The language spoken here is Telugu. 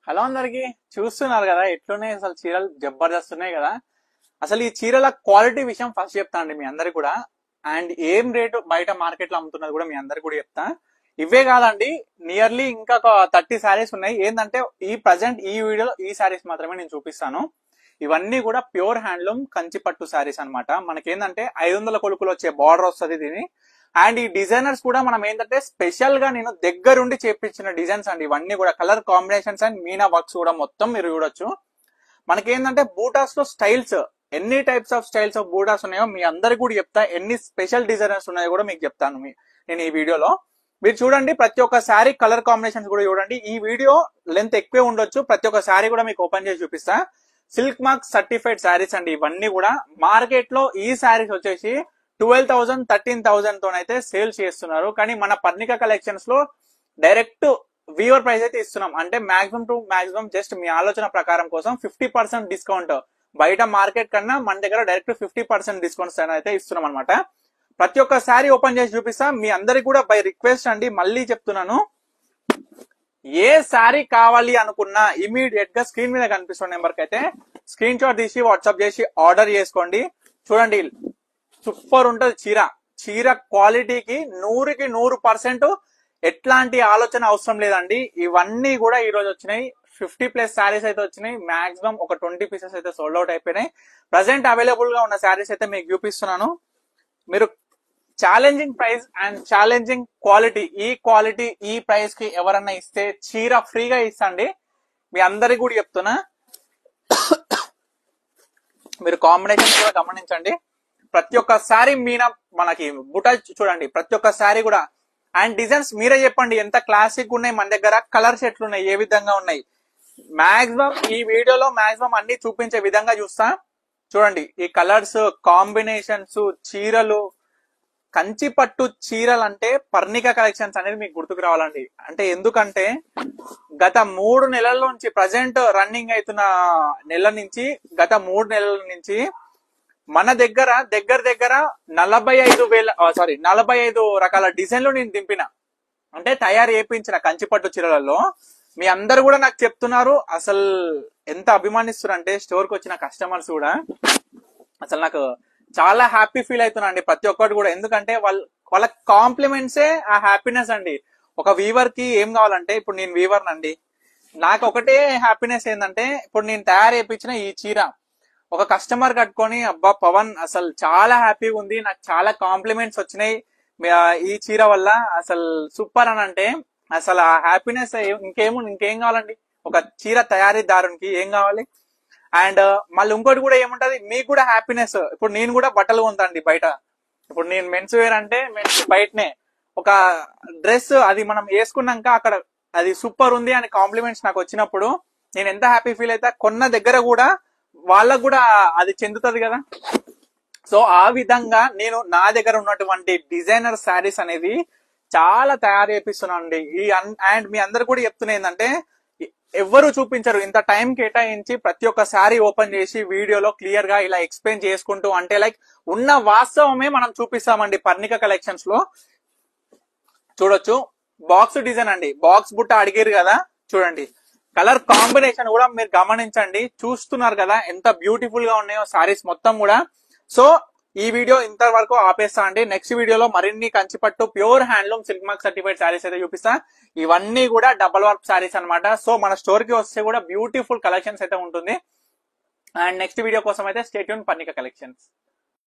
హలో అందరికి చూస్తున్నారు కదా ఎట్లున్నాయి అసలు చీరలు జబర్దస్త్ ఉన్నాయి కదా. అసలు ఈ చీరల క్వాలిటీ విషయం ఫస్ట్ చెప్తా అండి మీ అందరికి కూడా. అండ్ ఏం రేటు బయట మార్కెట్ లో అమ్ముతున్నది కూడా మీ అందరికి కూడా చెప్తా. ఇవే కాదండి, నియర్లీ ఇంకా ఒక 30 శారీస్ ఉన్నాయి. ఏంటంటే ఈ ప్రజెంట్ ఈ వీడియోలో ఈ శారీస్ మాత్రమే నేను చూపిస్తాను. ఇవన్నీ కూడా ప్యూర్ హ్యాండ్లూమ్ కంచి పట్టు శారీస్ అనమాట. మనకేంటంటే 500 కొలుకులు వచ్చే బార్డర్ వస్తుంది దీని. అండ్ ఈ డిజైనర్స్ కూడా మనం ఏంటంటే స్పెషల్ గా నేను దగ్గరుండి చేపించిన డిజైన్స్ అండి. ఇవన్నీ కూడా colour combinations and Meena works కూడా మొత్తం మీరు చూడొచ్చు. మనకేంటంటే బూటాస్ లో స్టైల్స్, ఎన్ని types of styles of buttas ఉన్నాయో మీ అందరికి కూడా చెప్తా. ఎన్ని స్పెషల్ డిజైనర్స్ ఉన్నాయో కూడా మీకు చెప్తాను నేను ఈ వీడియోలో. మీరు చూడండి, ప్రతి ఒక్క శారీ కలర్ కాంబినేషన్స్ కూడా చూడండి. ఈ వీడియో లెంత్ ఎక్కువే ఉండొచ్చు, ప్రతి ఒక్క శారీ కూడా మీకు ఓపెన్ చేసి చూపిస్తా. సిల్క్ మార్క్ సర్టిఫైడ్ శారీస్ అండి ఇవన్నీ కూడా. మార్కెట్ లో ఈ శారీస్ వచ్చేసి 12,000 13,000 తోనైతే సేల్ చేస్తున్నారు. కానీ మన పర్ణిక కలెక్షన్స్ లో డైరెక్ట్ వీవర్ ప్రైస్ అయితే ఇస్తున్నాం. అంటే మాక్సిమం టు మాక్సిమం జస్ట్ మీ ఆలోచన ప్రకారం కోసం 50% డిస్కౌంట్. బయట మార్కెట్ కన్నా మన దగ్గర డైరెక్ట్ 50% డిస్కౌంట్స్ అయితే ఇస్తున్నాం అనమాట. ప్రతి ఒక్క శారీ ఓపెన్ చేసి చూపిస్తా. మీ అందరికి కూడా బై రిక్వెస్ట్ అండి, మళ్ళీ చెప్తున్నాను, ఏ శారీ కావాలి అనుకున్నా ఇమీడియట్ గా స్క్రీన్ మీద కనిపిస్తున్న నెంబర్ కి అయితే స్క్రీన్ షాట్ తీసి వాట్సాప్ చేసి ఆర్డర్ చేసుకోండి. చూడండి, సూపర్ ఉంటది చీర. చీర క్వాలిటీకి 100కి 100% ఎట్లాంటి ఆలోచన అవసరం లేదండి. ఇవన్నీ కూడా ఈ రోజు వచ్చినాయి. 50+ శారీస్ అయితే వచ్చినాయి. మాక్సిమం ఒక 20 పీసెస్ అయితే సోల్డ్ అవుట్ అయిపోయినాయి. ప్రజెంట్ అవైలబుల్ గా ఉన్న శారీస్ అయితే మీకు చూపిస్తున్నాను. మీరు challenging price and challenging quality ఈ ప్రైస్ కి ఎవరన్నా ఇస్తే చీర ఫ్రీగా ఇస్తండి. మీ అందరికి కూడా చెప్తున్నా. మీరు కాంబినేషన్ కూడా గమనించండి. ప్రతి ఒక్క శారీ మీన మనకి బుటా చూడండి, ప్రతి ఒక్క శారీ కూడా. అండ్ డిజైన్స్ మీరే చెప్పండి ఎంత క్లాసిక్ ఉన్నాయి మన దగ్గర, కలర్స్ ఎట్లున్నాయి, ఏ విధంగా ఉన్నాయి. మాక్సిమం ఈ వీడియోలో మాక్సిమం అన్ని చూపించే విధంగా చూస్తా. చూడండి, ఈ కలర్స్ కాంబినేషన్స్, చీరలు, కంచి పట్టు చీరలు అంటే పర్ణిక కలెక్షన్స్ అనేది మీకు గుర్తుకు రావాలండి. అంటే ఎందుకంటే గత 3 నెలల నుంచి, ప్రజెంట్ రన్నింగ్ అవుతున్న నెల నుంచి, గత 3 నెలల నుంచి మన దగ్గర దగ్గర 45 రకాల డిజైన్లు నేను దింపిన. అంటే తయారు చేయించిన కంచిపట్టు చీరలలో. మీ అందరు కూడా నాకు చెప్తున్నారు, అసలు ఎంత అభిమానిస్తున్నారు అంటే స్టోర్ కి వచ్చిన కస్టమర్స్ కూడా. అసలు నాకు చాలా హ్యాపీ ఫీల్ అవుతున్నా అండి ప్రతి ఒక్కటి కూడా. ఎందుకంటే వాళ్ళ కాంప్లిమెంట్సే ఆ హ్యాపీనెస్ అండి. ఒక వీవర్ కి ఏం కావాలంటే, ఇప్పుడు నేను వీవర్ నండి, నాకు ఒకటే హ్యాపీనెస్ ఏంటంటే, ఇప్పుడు నేను తయారు చేయించిన ఈ చీర ఒక కస్టమర్ కట్టుకొని, అబ్బా పవన్ అసలు చాలా హ్యాపీగా ఉంది, నాకు చాలా కాంప్లిమెంట్స్ వచ్చినాయి ఈ చీర వల్ల, అసలు సూపర్ అని అంటే, అసలు ఆ హ్యాపీనెస్ ఇంకేం కావాలండి ఒక చీర తయారీదారునికి, ఏం కావాలి. అండ్ మళ్ళీ ఇంకోటి కూడా ఏముంటది, మీకు కూడా హ్యాపీనెస్. ఇప్పుడు నేను కూడా బట్టలు కొంటాండి బయట. ఇప్పుడు నేను మెన్స్ వేర్ అంటే మెన్స్ బయటనే ఒక డ్రెస్ అది మనం వేసుకున్నాక అక్కడ అది సూపర్ ఉంది అని కాంప్లిమెంట్స్ నాకు వచ్చినప్పుడు నేను ఎంత హ్యాపీ ఫీల్ అవుతా. కొన్న దగ్గర కూడా వాళ్ళకు కూడా అది చెందుతుంది కదా. సో ఆ విధంగా నేను నా దగ్గర ఉన్నటువంటి డిజైనర్ శారీస్ అనేది చాలా తయారు చేపిస్తున్నాను అండి. అండ్ మీ అందరు కూడా చెప్తున్నా ఏంటంటే, ఎవ్వరు చూపించరు ఇంత టైం కేటాయించి ప్రతి ఒక్క శారీ ఓపెన్ చేసి వీడియోలో క్లియర్ గా ఇలా ఎక్స్ప్లెయిన్ చేసుకుంటూ. అంటే లైక్ ఉన్న వాస్తవమే మనం చూపిస్తామండి పర్ణిక కలెక్షన్స్ లో. చూడొచ్చు, బాక్స్ డిజైన్ అండి, బాక్స్ బుట్ట అడిగారు కదా. చూడండి, కలర్ కాంబినేషన్ కూడా మీరు గమనించండి. చూస్తున్నారు కదా ఎంత బ్యూటిఫుల్ గా ఉన్నాయో శారీస్ మొత్తం కూడా. సో ఈ వీడియో ఇంతవరకు ఆపేస్తా అండి. నెక్స్ట్ వీడియోలో మరిన్ని కంచిపట్టు pure handloom silk mark certified sarees అయితే చూపిస్తా. ఇవన్నీ కూడా డబల్ వర్క్ శారీస్ అనమాట. సో మన స్టోర్ కి వస్తే కూడా బ్యూటిఫుల్ కలెక్షన్స్ అయితే ఉంటుంది. అండ్ నెక్స్ట్ వీడియో కోసం అయితే స్టే ట్యూన్ పర్ణిక కలెక్షన్స్.